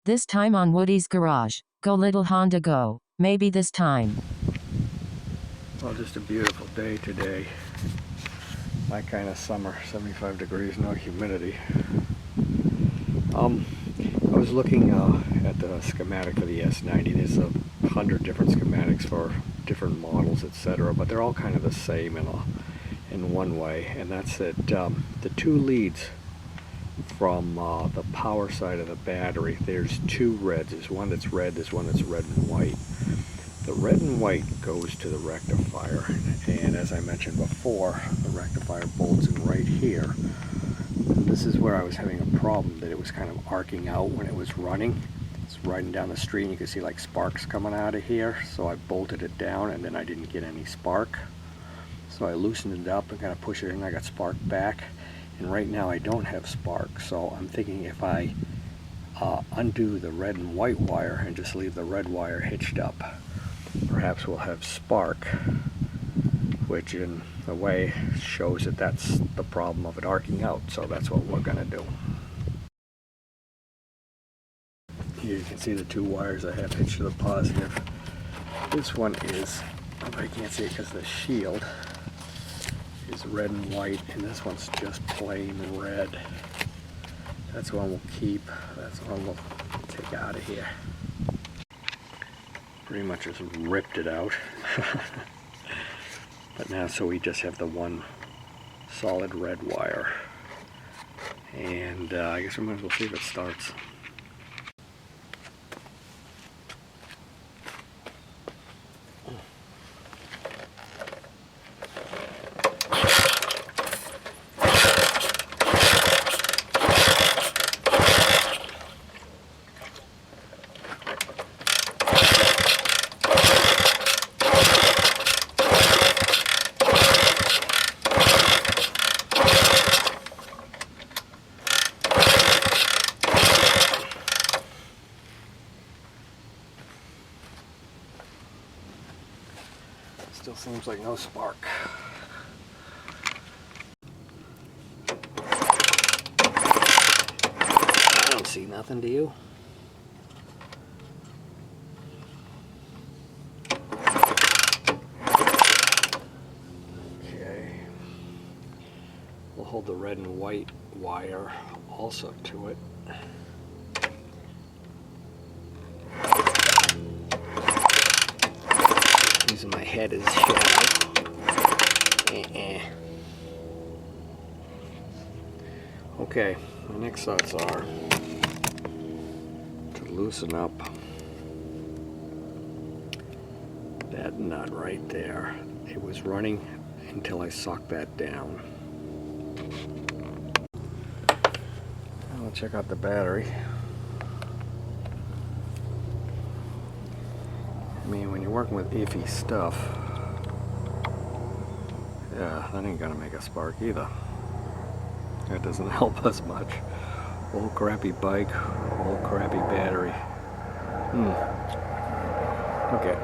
This time on Woody's Garage. Go little Honda go. Maybe this time. Well, just a beautiful day today. My kind of summer, 75 degrees, no humidity. I was looking at the schematic for the S90. There's 100 different schematics for different models, etc., but they're all kind of the same in one way, and that's that the two leads from the power side of the battery, there's two reds. There's one that's red, there's one that's red and white. The red and white goes to the rectifier, and as I mentioned before, the rectifier bolts in right here. And this is where I was having a problem, that it was kind of arcing out when it was running. It's riding down the street and you can see like sparks coming out of here, so I bolted it down and then I didn't get any spark. So I loosened it up and kind of pushed it in, I got spark back, and right now I don't have spark. So I'm thinking if I undo the red and white wire and just leave the red wire hitched up, perhaps we'll have spark, which in a way shows that that's the problem of it arcing out. So that's what we're going to do. Here you can see the two wires I have hitched to the positive. This one is, I can't see it because the shield is red and white, and this one's just plain red. That's one we'll keep. That's one we'll take out of here. Pretty much just ripped it out. But now, so we just have the one solid red wire. And I guess we might as well see if it starts. Still seems like no spark. I don't see nothing, do you? Okay. We'll hold the red and white wire also to it. Using my head as shadow. Okay, my next thoughts are to loosen up that nut right there. It was running until I sucked that down. I'll check out the battery. I mean, when you're working with iffy stuff, yeah, that ain't gonna make a spark either. That doesn't help us much. Old crappy bike, old crappy battery. Okay.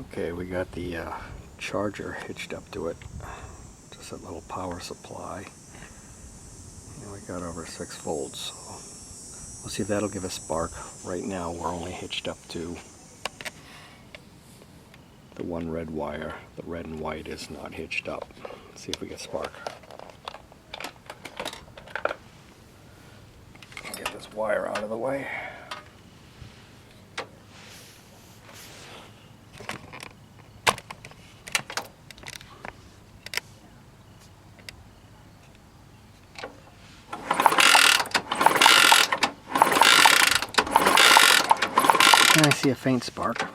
Okay, we got the charger hitched up to it. Just a little power supply. And we got over 6 volts. So we'll see if that'll give a spark. Right now we're only hitched up to the one red wire. The red and white is not hitched up. Let's see if we get spark. Get this wire out of the way. And I see a faint spark.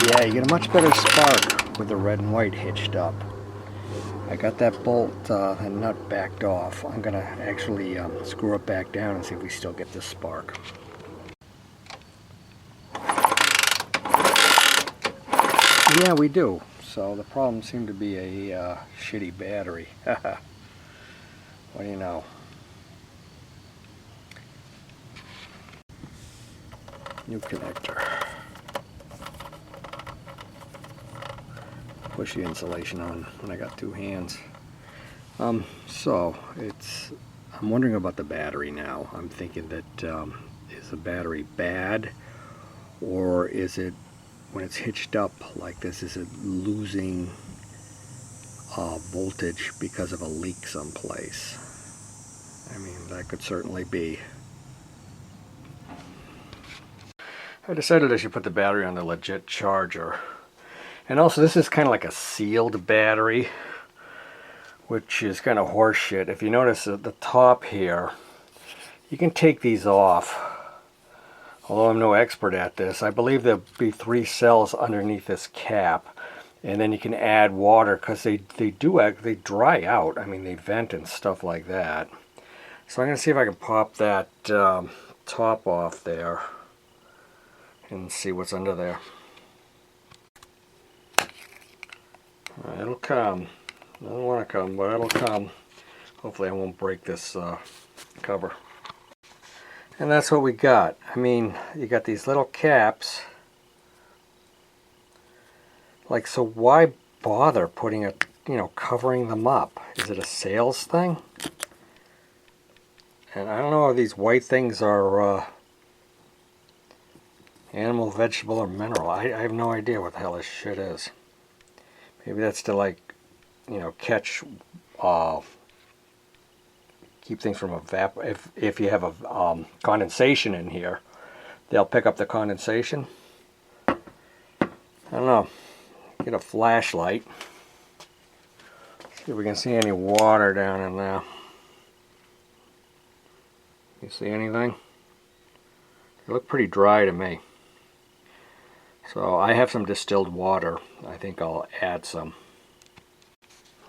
Yeah, you get a much better spark with the red and white hitched up. I got that bolt and nut backed off. I'm gonna actually screw it back down and see if we still get this spark. Yeah, we do. so the problem seemed to be a shitty battery. What do you know? New connector. Push the insulation on when I got two hands. So I'm wondering about the battery now. I'm thinking that is the battery bad, or is it, when it's hitched up like this, is it losing voltage because of a leak someplace? I mean, that could certainly be. I decided I should put the battery on the legit charger. And also, this is kind of like a sealed battery, which is kind of horseshit. If you notice at the top here, you can take these off. Although I'm no expert at this, I believe there'll be 3 cells underneath this cap, and then you can add water, because they dry out. I mean, they vent and stuff like that. So I'm going to see if I can pop that top off there and see what's under there. It'll come. I don't want to come, but it'll come. Hopefully I won't break this cover. And that's what we got. I mean, you got these little caps. Like, so why bother putting a, covering them up? Is it a sales thing? And I don't know if these white things are animal, vegetable, or mineral. I have no idea what the hell this shit is. Maybe that's to, like, catch, keep things from if you have a condensation in here, they'll pick up the condensation. I don't know. Get a flashlight. See if we can see any water down in there. You see anything? They look pretty dry to me. So I have some distilled water. I think I'll add some.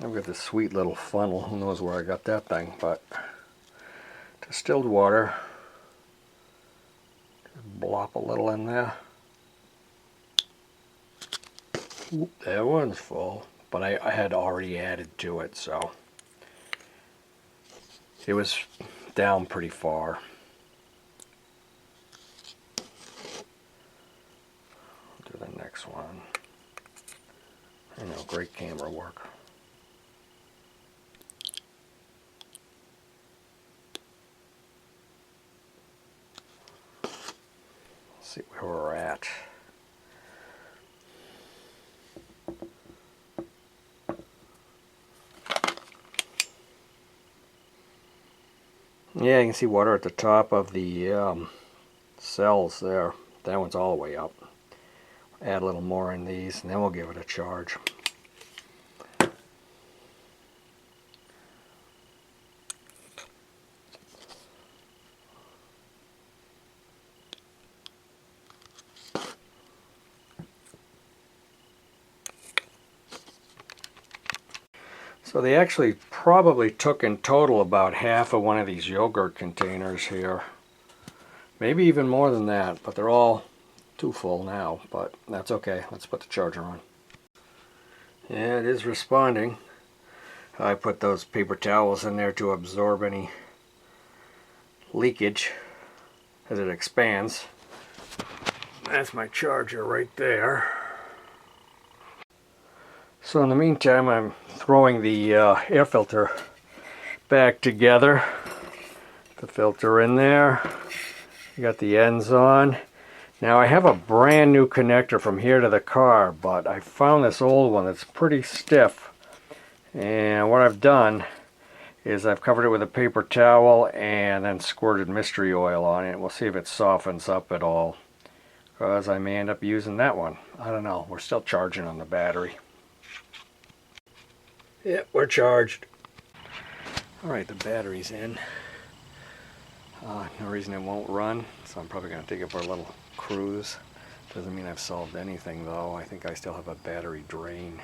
I've got this sweet little funnel. Who knows where I got that thing, but distilled water. Just blop a little in there. Oop, that one's full, but I had already added to it, so it was down pretty far. Do the next one. I know, great camera work. See where we're at. Yeah, you can see water at the top of the cells there. That one's all the way up. Add a little more in these, and then we'll give it a charge. So they actually probably took in total about half of one of these yogurt containers here. Maybe even more than that, but they're all too full now, but that's okay. Let's put the charger on. Yeah, it is responding. I put those paper towels in there to absorb any leakage as it expands. That's my charger right there. So in the meantime, I'm throwing the air filter back together. The filter in there. You got the ends on. Now I have a brand new connector from here to the car, but I found this old one that's pretty stiff. And what I've done is I've covered it with a paper towel and then squirted mystery oil on it. We'll see if it softens up at all, because I may end up using that one. I don't know. We're still charging on the battery. Yep, we're charged. Alright, the battery's in. No reason it won't run, so I'm probably going to take it for a little cruise. Doesn't mean I've solved anything though. I think I still have a battery drain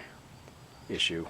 issue.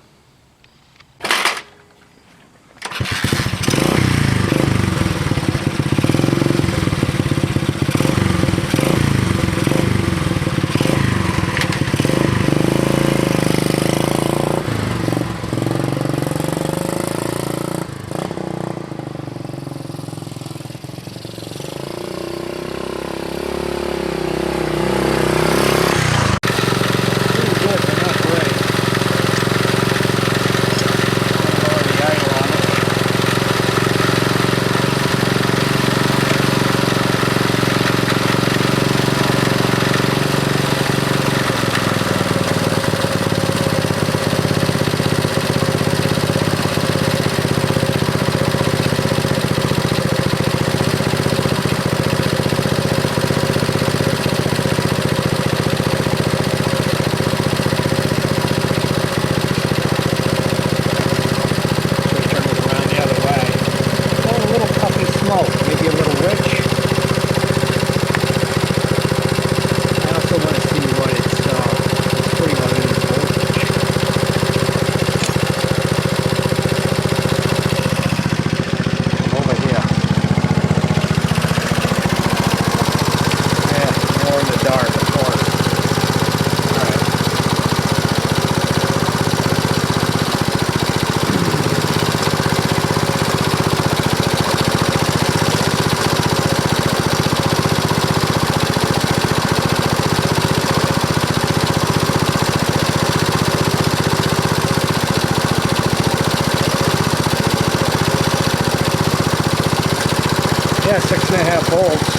6.5 volts.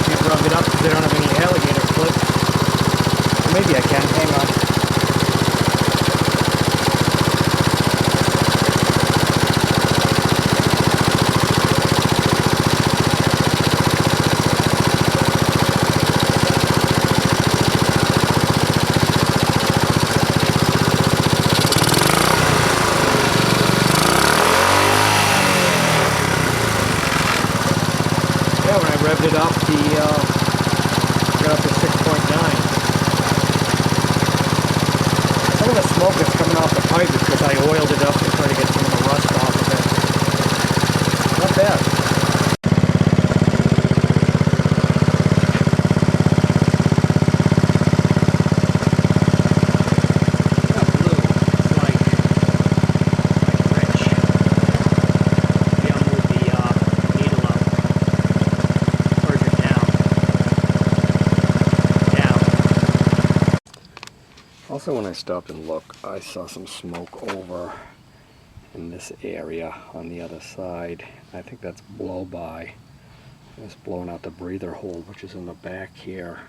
Can't rub it up because I don't have any alligator clip. Or maybe I can. Hang on. Yeah, when I revved it up, got up to 6.9. Some of the smoke that's coming off the pipe is because I oiled it up to try to get some of the rust off of it. Not bad. Not blue. It's like rich. Maybe I'll move the needle out. Where's it now? Down. Also, when I stopped and looked, I saw some smoke over in this area on the other side. I think that's blow by. It's blowing out the breather hole, which is in the back here.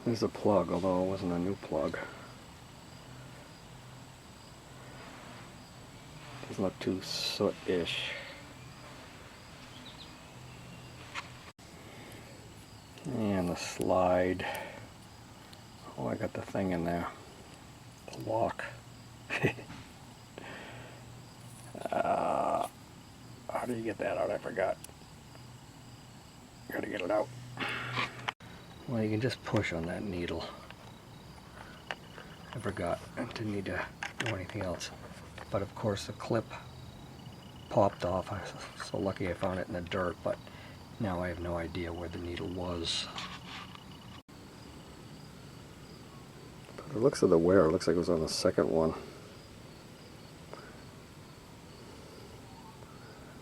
There's a plug, although it wasn't a new plug. Doesn't look too soot-ish. And the slide. Oh, I got the thing in there. The lock. How do you get that out? I forgot. Gotta get it out. Well, you can just push on that needle. I forgot. I didn't need to do anything else. But of course the clip popped off. I was so lucky I found it in the dirt, but now I have no idea where the needle was. But the looks of the wear, it looks like it was on the second one.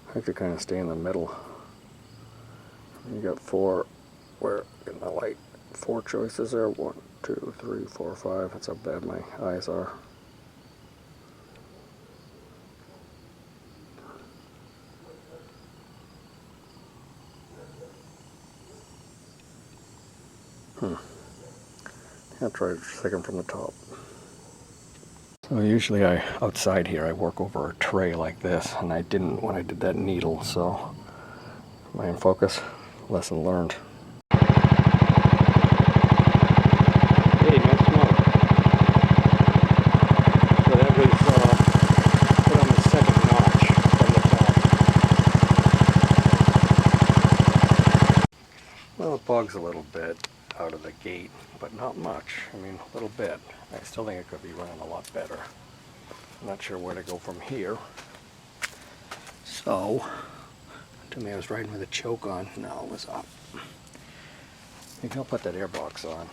I have to kind of stay in the middle. You got four, where in the light, 4 choices there. 1, 2, 3, 4, 5. That's how bad my eyes are. I'll try to second from the top. So usually outside here I work over a tray like this, and I didn't when I did that needle, so am I in focus? Lesson learned. Hey, no smoke. So that was put on the second notch from the top. Well, it bugs a little bit out of the gate, but not much. I mean, a little bit. I still think it could be running a lot better. I'm not sure where to go from here. So, to me I was riding with a choke on. No, it was up. Maybe I'll put that air box on.